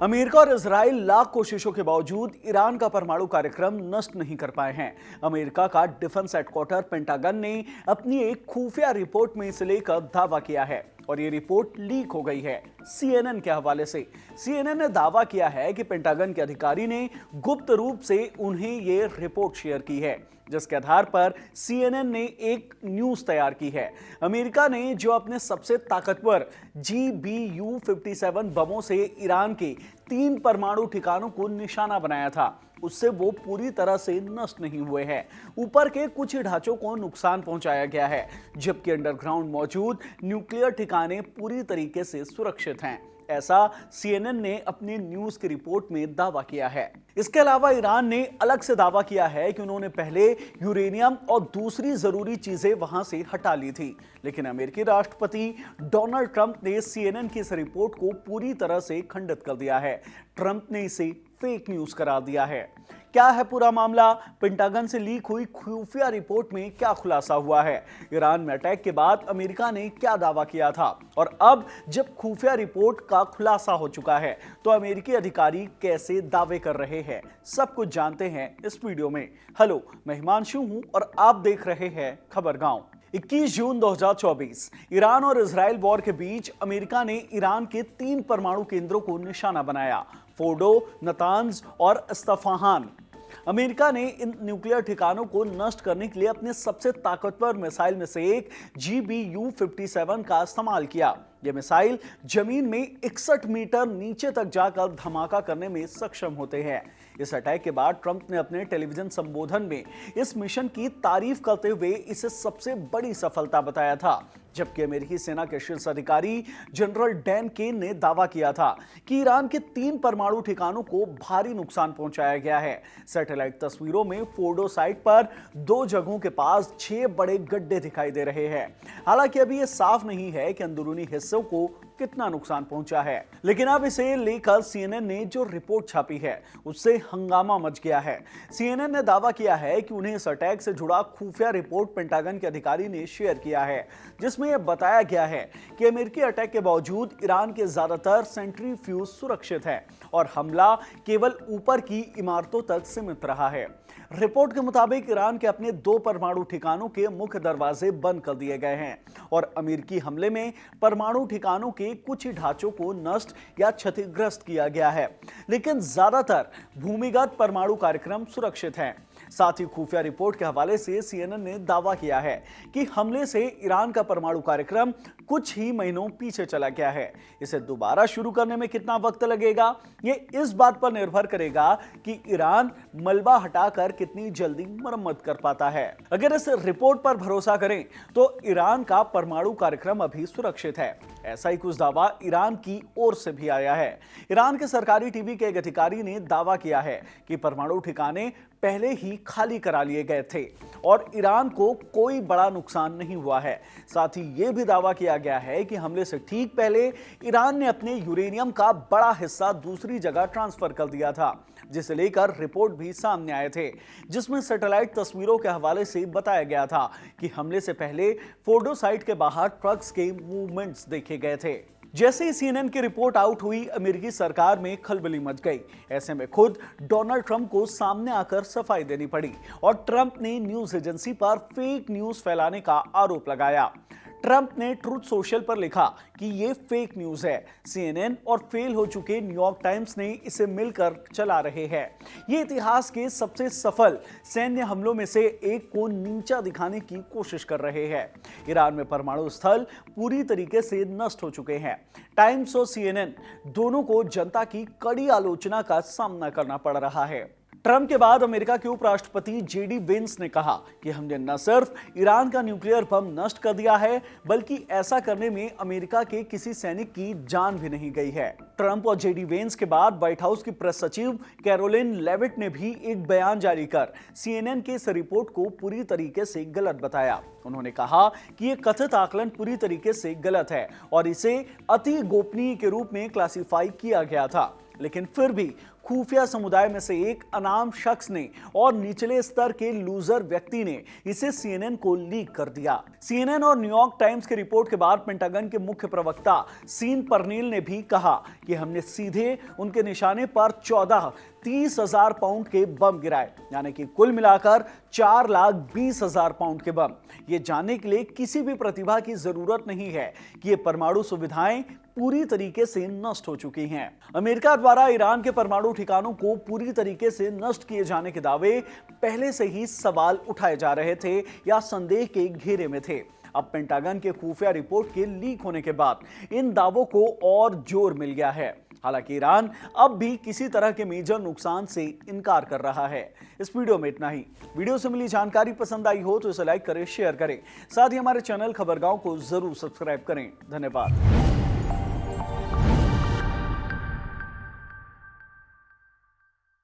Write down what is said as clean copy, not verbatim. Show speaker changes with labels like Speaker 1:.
Speaker 1: America और Israel lakh कोशिशों के बावजूद ईरान का परमाणु कार्यक्रम नष्ट नहीं कर पाए हैं। अमेरिका का डिफेंस हेडक्वार्टर पेंटागन ने अपनी एक खुफिया रिपोर्ट में इसे लेकर दावा किया है और ये रिपोर्ट लीक हो गई है सीएनएन के हवाले से। सीएनएन ने दावा किया है कि पेंटागन के अधिकारी ने गुप्त रूप से उन्हें ये रिपोर्ट शेयर की है, जिसके आधार पर सीएनएन ने एक न्यूज तैयार की है। अमेरिका ने जो अपने सबसे ताकतवर GBU-57 बमों से ईरान के 3 परमाणु ठिकानों को निशाना बनाया था, उससे वो पूरी तरह से नष्ट नहीं हुए हैं। ऊपर के कुछ ढांचों को नुकसान पहुंचाया गया है, जबकि अंडरग्राउंड मौजूद न्यूक्लियर ठिकाने पूरी तरीके से सुरक्षित हैं। ऐसा सीएनएन ने अपनी न्यूज की रिपोर्ट में दावा किया है। इसके अलावा ईरान ने अलग से दावा किया है कि उन्होंने पहले यूरेनियम और दूसरी जरूरी चीजें वहां से हटा ली थी, लेकिन अमेरिकी राष्ट्रपति डोनाल्ड ट्रंप ने सीएनएन की इस रिपोर्ट को पूरी तरह से खंडित कर दिया है। ट्रंप ने इसे फेक न्यूज करार दिया है। क्या है पूरा मामला? पेंटागन से लीक हुई खुफिया रिपोर्ट में क्या खुलासा हुआ है? ईरान में अटैक के बाद अमेरिका ने क्या दावा किया था? और अब जब खुफिया रिपोर्ट का खुलासा हो चुका है, तो अमेरिकी अधिकारी कैसे दावे कर रहे हैं? सब कुछ जानते हैं इस वीडियो में। हेलो, मैं हिमांशु हूं और आप देख रहे हैं खबरगांव। 21 जून 2024 ईरान और इजराइल वॉर के बीच अमेरिका ने ईरान के 3 परमाणु केंद्रों को निशाना बनाया, फोर्डो, नतांज और इस्फहान। अमेरिका ने इन न्यूक्लियर ठिकानों को नष्ट करने के लिए अपने सबसे ताकतवर मिसाइल में से एक GBU-57 का इस्तेमाल किया। यह मिसाइल जमीन में 61 मीटर नीचे तक जाकर धमाका करने में सक्षम होते हैं। इस अटैक के बाद ट्रंप ने अपने टेलीविजन संबोधन में इस मिशन की तारीफ करते हुए इसे सबसे बड़ी सफलता बताया था, जबकि अमेरिकी सेना के शीर्ष अधिकारी जनरल डैन केन ने दावा किया था कि ईरान के 3 परमाणु ठिकानों को भारी नुकसान पहुंचाया गया है। सैटेलाइट तस्वीरों में फोर्डो साइट पर 2 जगहों के पास 6 बड़े गड्ढे दिखाई दे रहे हैं। हालांकि अभी यह साफ नहीं है कि अंदरूनी हिस्सों को कितना नुकसान पहुंचा है, लेकिन अब इसे लेकर सीएनएन ने जो रिपोर्ट छापी है उससे हंगामा मच गया है। सीएनएन ने दावा किया है कि उन्हें इस अटैक से जुड़ा खुफिया रिपोर्ट पेंटागन के अधिकारी ने शेयर किया है, जिसमें यह बताया गया है कि अमेरिकी अटैक के बावजूद ईरान के ज्यादातर सेंट्रीफ्यूज सुरक्षित है और हमला केवल ऊपर की इमारतों तक सीमित रहा है। रिपोर्ट के मुताबिक ईरान के अपने 2 परमाणु ठिकानों के मुख्य दरवाजे बंद कर दिए गए हैं और अमेरिकी हमले में परमाणु ठिकानों के कुछ ढांचों को नष्ट या क्षतिग्रस्त किया गया है, लेकिन ज्यादातर भूमिगत परमाणु कार्यक्रम सुरक्षित हैं। साथ ही खुफिया रिपोर्ट के हवाले से सीएनएन ने दावा किया है कि हमले से ईरान का परमाणु कार्यक्रम कुछ ही महीनों पीछे चला गया है। इसे दोबारा शुरू करने में कितना वक्त लगेगा, ये इस बात पर निर्भर करेगा कि ईरान मलबा हटाकर कितनी जल्दी मरम्मत कर पाता है। अगर इस रिपोर्ट पर भरोसा करें तो ईरान का परमाणु कार्यक्रम अभी सुरक्षित है। ऐसा ही कुछ दावा ईरान की ओर से भी आया है। ईरान के सरकारी टीवी के एक अधिकारी ने दावा किया है कि परमाणु ठिकाने पहले ही खाली करा लिए गए थे और ईरान को कोई बड़ा नुकसान नहीं हुआ है। साथ ही यह भी दावा किया गया है कि हमले से ठीक पहले ईरान ने अपने यूरेनियम का बड़ा हिस्सा दूसरी जगह ट्रांसफर कर दिया था, जिसे लेकर रिपोर्ट भी सामने आए थे, जिसमें सैटेलाइट तस्वीरों के हवाले से बताया गया था कि हमले से पहले फोर्डो साइट के बाहर ट्रक्स के मूवमेंट्स देखे गए थे। जैसे ही सीएनएन की रिपोर्ट आउट हुई, अमेरिकी सरकार में खलबली मच गई। ऐसे में खुद डोनाल्ड ट्रंप को सामने आकर सफाई देनी पड़ी और ट्रंप ने न्यूज एजेंसी पर फेक न्यूज फैलाने का आरोप लगाया। ट्रंप ने ट्रूथ सोशल पर लिखा कि ये फेक न्यूज है। सीएनएन और फेल हो चुके न्यूयॉर्क टाइम्स ने इसे मिलकर चला रहे हैं। ये इतिहास के सबसे सफल सैन्य हमलों में से एक को नीचा दिखाने की कोशिश कर रहे हैं। ईरान में परमाणु स्थल पूरी तरीके से नष्ट हो चुके हैं। टाइम्स और सीएनएन दोनों को जनता की कड़ी आलोचना का सामना करना पड़ रहा है। ट्रंप के बाद अमेरिका के उपराष्ट्रपति JD वेंस ने कहा कि हमने न सिर्फ ईरान का न्यूक्लियर बम नष्ट कर दिया है, बल्कि ऐसा करने में अमेरिका के किसी सैनिक की जान भी नहीं गई है। ट्रंप और JD वेंस के बाद व्हाइट हाउस की प्रेस सचिव कैरोलिन लेविट ने भी एक बयान जारी कर सीएनएन के इस रिपोर्ट को पूरी तरीके से गलत बताया। उन्होंने कहा कि यह कथित आकलन पूरी तरीके से गलत है और इसे अति गोपनीय के रूप में क्लासिफाई किया गया था, लेकिन फिर भी खुफिया समुदाय में से एक अनाम शख्स ने और निचले स्तर के लूजर व्यक्ति ने इसे CNN को लीक कर दिया। CNN और न्यूयॉर्क टाइम्स की रिपोर्ट के बाद पेंटागन के मुख्य प्रवक्ता सीन परनील ने भी कहा कि हमने सीधे उनके निशाने पर 30,000 पाउंड के बम गिराए, यानी कि कुल मिलाकर 4,20,000 पाउंड के बम। ये जानने के लिए किसी भी प्रतिभा की जरूरत नहीं है कि ये परमाणु सुविधाएं पूरी तरीके से नष्ट हो चुकी हैं। अमेरिका द्वारा ईरान के परमाणु ठिकानों को पूरी तरीके से नष्ट किए जाने के दावे पहले से ही सवाल उठाए जा रहे थे या संदेह के घेरे में थे। अब पेंटागन के खुफिया रिपोर्ट के लीक होने के बाद इन दावों को और जोर मिल गया है। हालांकि ईरान अब भी किसी तरह के मेजर नुकसान से इनकार कर रहा है। इस वीडियो में इतना ही। वीडियो से मिली जानकारी पसंद आई हो तो इसे लाइक करें, शेयर करें। साथ ही हमारे चैनल खबरगांव को जरूर सब्सक्राइब करें। धन्यवाद।